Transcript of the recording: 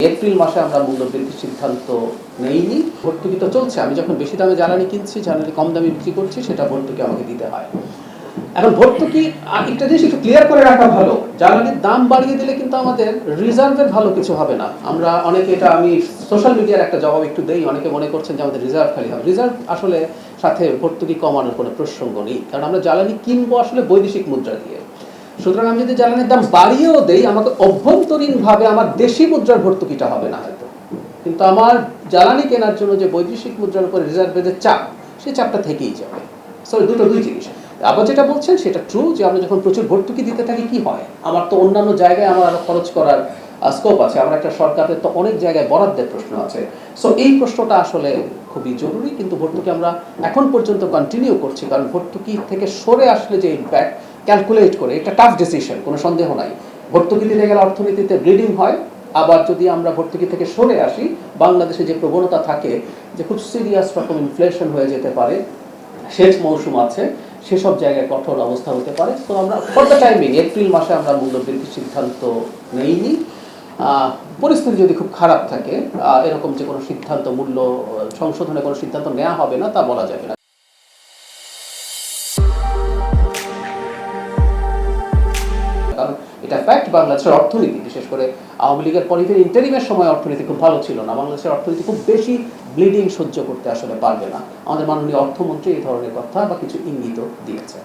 April মাসে আমরা মূল্য বৃদ্ধির সিদ্ধান্ত নেইনি। ভর্তুকি তো চলছে। আমি যখন বেশি দামে জ্বালানি কিনছি, জ্বালানি কম দামে বিক্রি করছি, সেটা ভর্তুকি আমাকে দিতে হয়। এখন ভর্তুকি একটা জিনিস একটু ক্লিয়ার করে রাখা ভালো, জ্বালানির দাম বাড়িয়ে দিলে কিন্তু আমাদের রিজার্ভের ভালো কিছু হবে না। আমরা অনেকে, এটা আমি সোশ্যাল মিডিয়ার একটা জবাব একটু দেই, অনেকে মনে করছেন যে আমাদের রিজার্ভ খালি হবে। রিজার্ভ আসলে সাথে ভর্তুকি কমানোর কোনো প্রসঙ্গ নেই, কারণ আমরা জ্বালানি কিনবো আসলে বৈদেশিক মুদ্রা দিয়ে। সুতরাং আমি যদি জ্বালানির দাম বাড়িয়েও দেই, আমাকে অভ্যন্তরীণভাবে আমার দেশি মুদ্রার ভর্তুকিটা হবে না হয়তো, কিন্তু আমার জ্বালানি কেনার জন্য যে বৈদেশিক মুদ্রার উপরে রিজার্ভের যে চাপ, সেই চাপটা থেকেই যাবে। সো দুই জিনিস। আবার যেটা বলছেন সেটা ট্রু, যে আমরা যখন প্রচুর ভর্তুকি দিতে থাকি কি হয়, আমার তো অন্যান্য জায়গায় আমার আরো খরচ করার স্কোপ আছে। আমার একটা সরকারের তো অনেক জায়গায় বরাদ্দের প্রশ্ন আছে। সো এই প্রশ্নটা আসলে খুবই জরুরি, কিন্তু ভর্তুকি আমরা এখন পর্যন্ত কন্টিনিউ করছি, কারণ ভর্তুকি থেকে সরে আসলে যে ইম্প্যাক্ট ক্যালকুলেট করে, এটা টাফ ডিসিশন, কোনো সন্দেহ নাই। ভর্তুকি দিতে গেলে অর্থনীতিতে ব্লিডিং হয়। আবার যদি আমরা ভর্তুকি থেকে সরে আসি, বাংলাদেশে যে প্রবণতা থাকে যে খুব সিরিয়াস রকম ইনফ্লেশন হয়ে যেতে পারে, সেচ মৌসুম আছে, সেসব জায়গায় কঠোর অবস্থা হতে পারে। তো আমরা ফর দ্য টাইমিং এপ্রিল মাসে আমরা মূল্য বৃদ্ধির সিদ্ধান্ত নেইনি। পরিস্থিতি যদি খুব খারাপ থাকে, এরকম যে কোনো সিদ্ধান্ত, মূল্য সংশোধনের কোনো সিদ্ধান্ত নেওয়া হবে না তা বলা যাবে না। কারণ এটা ফ্যাক্ট, বাংলাদেশের অর্থনীতি, বিশেষ করে আওয়ামী লীগের পরিবেশ ইন্টারিমের সময় অর্থনীতি খুব ভালো ছিল না। বাংলাদেশের অর্থনীতি খুব বেশি ব্লিডিং সহ্য করতে আসলে পারবে না। আমাদের মাননীয় অর্থমন্ত্রী এই ধরনের কথা বা কিছু ইঙ্গিত দিয়েছে।